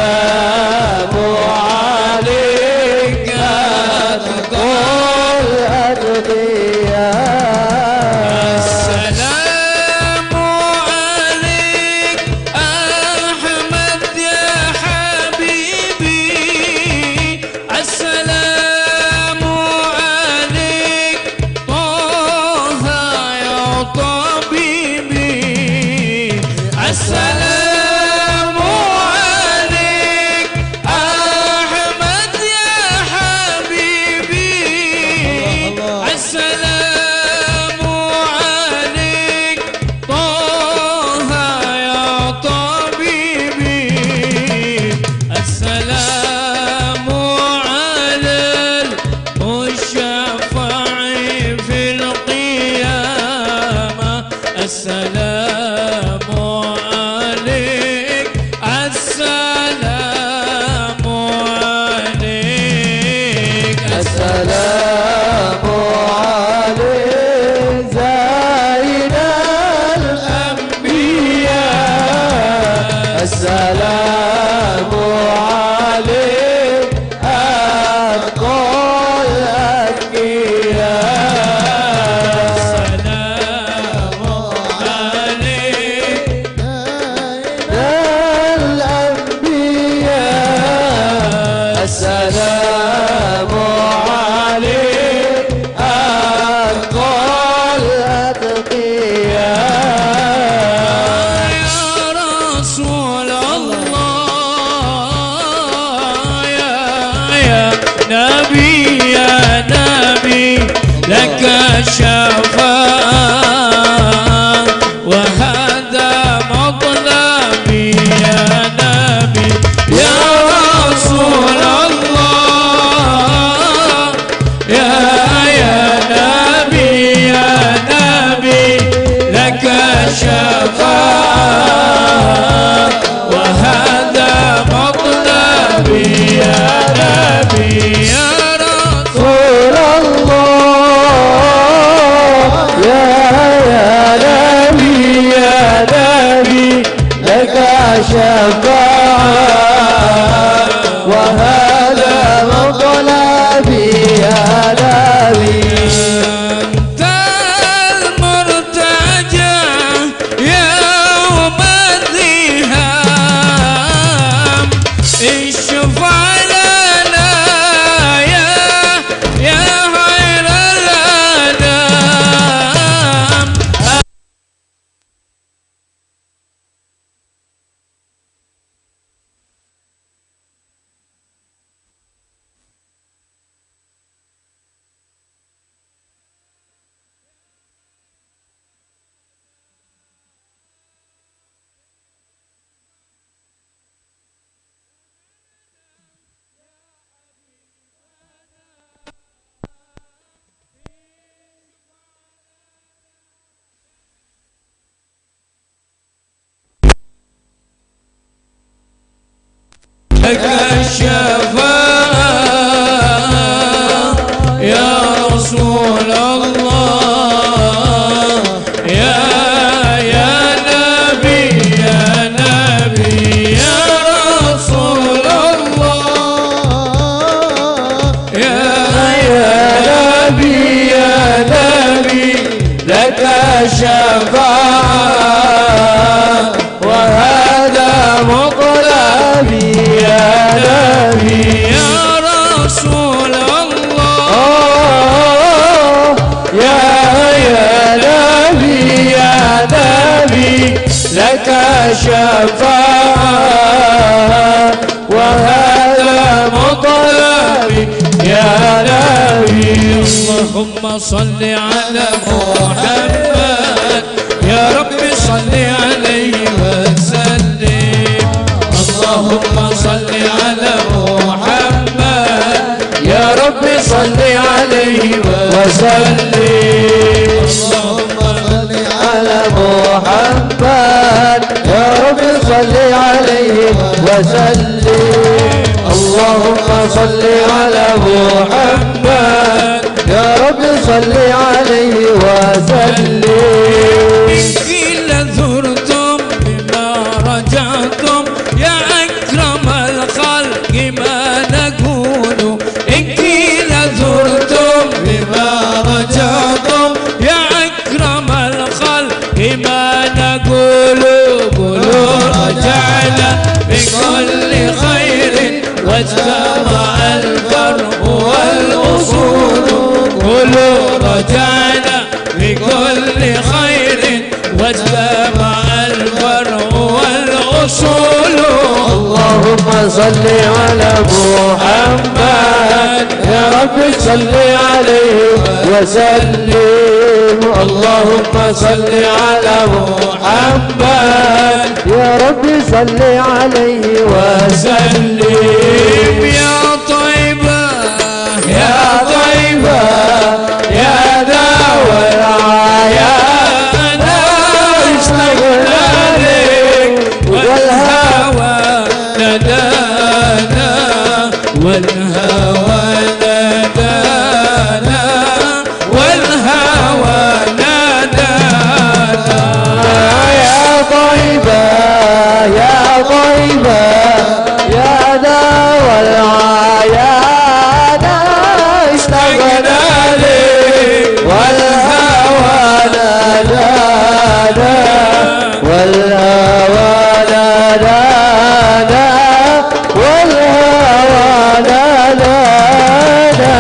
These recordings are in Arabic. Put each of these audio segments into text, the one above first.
السلام عليك أتقى الأتقياء. السلام عليك أحمد يا حبيبي، السلام عليك طه يا طبيبي، السلام عليك أحمد يا حبيبي، السلام عليك طه يا طبيبي، السلام على المشفع في القيامة، السلام عليك، السلام عليك، السلام عليك زين الأنبياء، السلام عليك أتقى الأتقياء. السلام عليك الأنبياء، السلام عليك أتقى الأتقياء. يا رسول الله، يا نبي، يا نبي لك شفاعة وهذا مطلبي، يا نبي يا رسول الله، يا نبي، يا نبي لك شفاعة وهذا مطلبي، يا نبي يا رسول الله، يا نبي، يا نبي لك شفاعة وهذا مطلبي، يا نبي. أنت المرتجى يوم الذهاب، اشفع لنا يا خير الأنام. لك الشفاعة يا رسول الله، يا نبي، يا نبي يا رسول الله، يا نبي، يا نبي لك شفاعة وهذا مطلبي، يا نبي يا رسول الله، يا نبي، يا نبي لك شفاعة وهذا مطلبي، يا نبي. اللهم صل على محمد، يا رب صل عليه وسلم. اللهم صل على محمد، يا رب صل عليه وسلم. اللهم صل على محمد، يا رب صل عليه وسلم. اللهم صل على محمد، يا رب صل عليه وسلم. إن زرتم بما رجعتم يا أكرم واجتمع الفرع والأصول قولوا رجعنا بكل خير واجتمع الفرع والأصول اللهم صل على محمد يا رب صل عليه وسلم اللهم صل على محمد يا رب صل عليه وسلم يا طيبة يا طيبة يا داوى العيان اشتقنا لك والهوى ندانا والهوى ندانا والهوى ندانا يا طيبة يا طيبة يا داوى العيان اشتقنا لك والهوى نادانا والهوى نادانا والهوى نادانا يا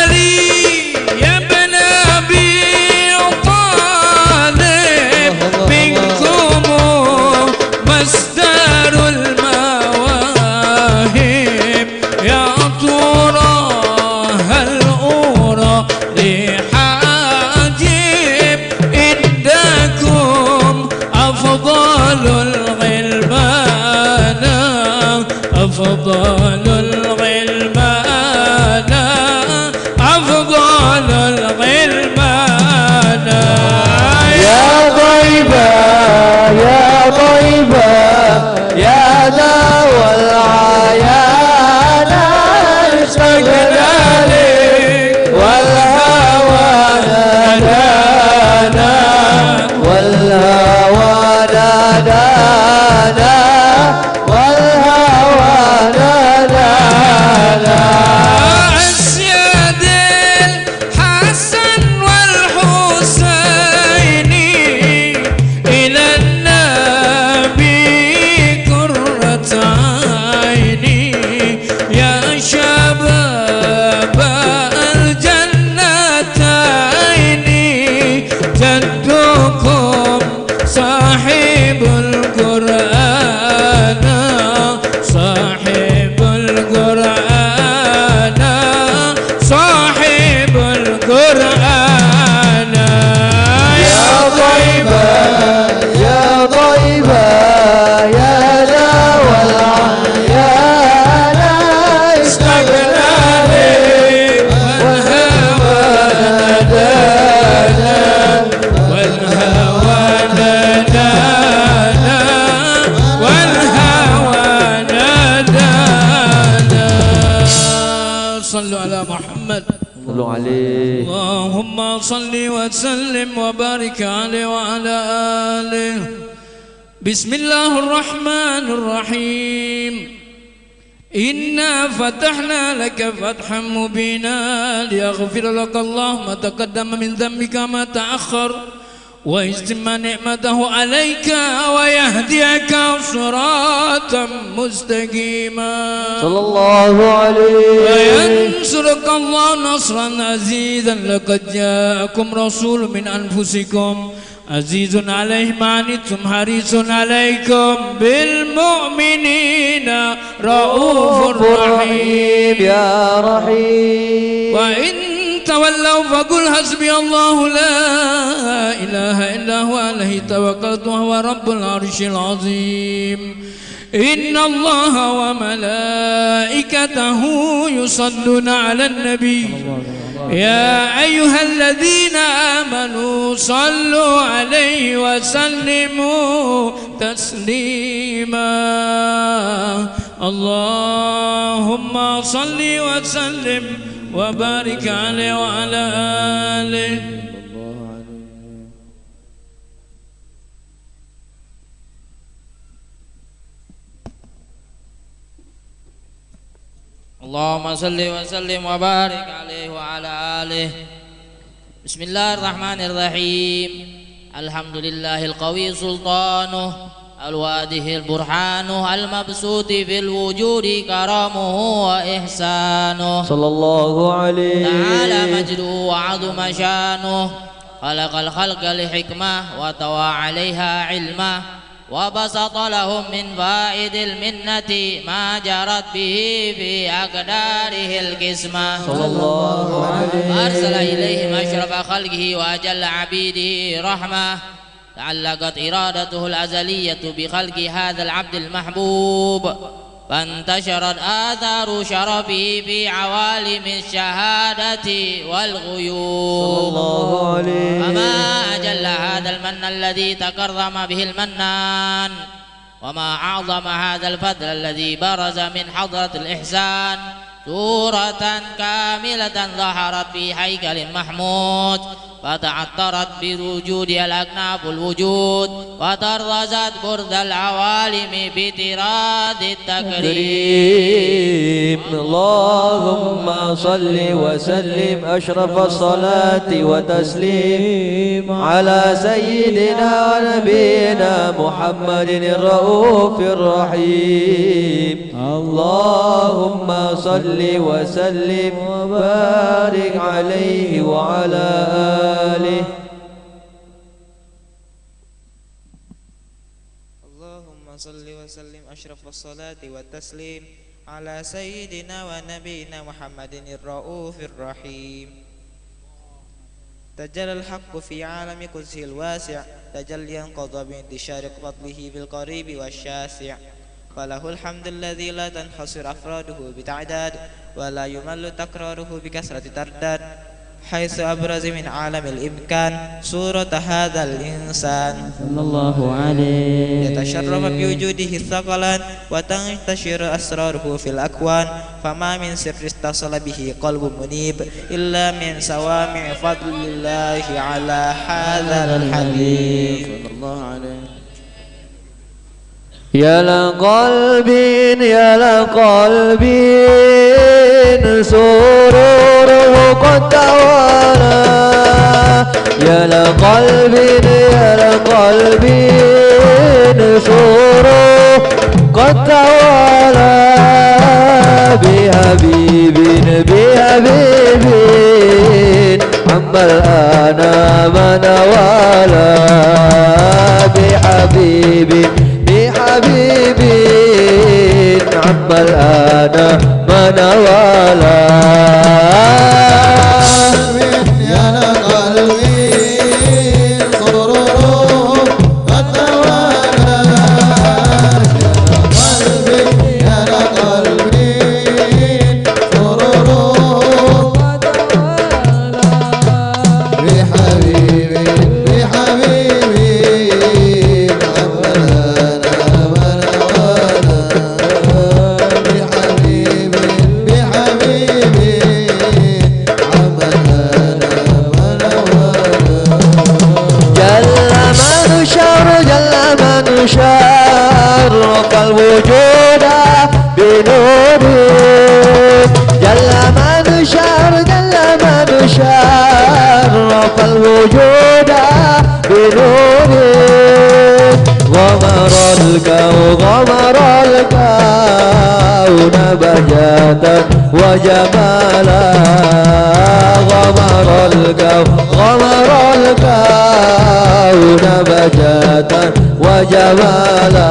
علي يا ابن أبي طالب منكم مصدر المواهب يا ترى هل أرى لحاجب إنكم أفضل الغلمان أفضل الغلمان أفضل الغلمان يا طيبة يا طيبة يا داوى العيان اشتقنا لك والهوى نادانا والهوى نادانا والهوى نادانا أسياد الحسن والحسين إلى النبي قرة عيني يا شباب الجنتين جدكم صاحب القرآن صاحب القرآن صاحب القرآن يا طيبة يا طيبة يا داوى العيان اشتقنا لك والهوى نادانا والهوى نادانا والهوى نادانا صلوا على محمد صلوا عليه اللهم صل وسلم وبارك عليه وعلى آله بسم الله الرحمن الرحيم إنا فتحنا لك فتحا مبينا ليغفر لك الله ما تقدم من ذنبك ما تأخر ويتم نعمته عليك ويهديك صراطا مستقيما صلى الله عليه وينصرك الله نصرا عزيزا لقد جاءكم رسول من أنفسكم عزيز عليه ما عنتم حريص عليكم بالمؤمنين رؤوف رحيم يا رحيم وإن تولوا فقل حسبي الله لا إله إلا هو عليه توكلت وهو رب العرش العظيم إن الله وملائكته يصلون على النبي يا أيها الذين آمنوا صلوا عليه وسلموا تسليما اللهم صل وسلم وبارك عليه وعلى آله اللهم صل وسلم وبارك عليه وعلى آله. بسم الله الرحمن الرحيم. الحمد لله القوي سلطانه الواضح البرهان المبسوط في الوجود كرمه وإحسانه صلى الله عليه تعالى مجده وعظم شانه خلق الخلق لحكمة وطوى عليها علمه وبسط لهم من فائد المنة ما جرت به في أقداره القسمة صلى الله عليه وأرسل إليهم أشرف خلقه وأجل عبيده رحمة تعلقت إرادته الأزلية بخلق هذا العبد المحبوب فانتشرت آثار شرفه في عوالم الشهادة والغيوب صلى الله عليه فما أجل هذا المن الذي تكرم به المنان وما أعظم هذا الفضل الذي برز من حضرة الإحسان سورة كاملة ظهرت في هيكل محمود فتعطرت بوجودها الأكناف الوجود وطرزت برد العوالم بطراد التكريم. اللهم صل وسلم أشرف الصلاة وتسليم على سيدنا ونبينا محمد الرؤوف الرحيم. اللهم صل وسلم وبارك عليه وعلى آله. اللهم صل وسلم أشرف الصلاة والتسليم على سيدنا ونبينا محمد الرؤوف الرحيم. تجلى الحق في عالم قدسه الواسع تجليا قضى بانتشار فضله بالقريب والشاسع فله الحمد الذي لا تنحصر أفراده بتعداد ولا يمل تكراره بكثرة ترداد حيث أبرز من عالم الإمكان صورة هذا الإنسان صلى الله عليه يتشرف بوجوده الثقلان وتنتشر أسراره في الأكوان فما من سر اتصل به قلب منيب إلا من سوامع فضل الله على هذا الحبيب صلى الله عليه. يا لقلب يا لقلب سروره قد توالى يا لقلب يا لقلب سروره قد توالى بحبيب بحبيب عما الآن من والى بحبيب حبيبي عما الآن من والى يا لقلبي سروره قد توالى يا لقلبي سروره قد توالى بحبيبي بحبيبي شرق الوجود بنوره جل من شرق الوجود بنوره غمر الكون بهجة وجمالا غمر الكون بهجة وجمالا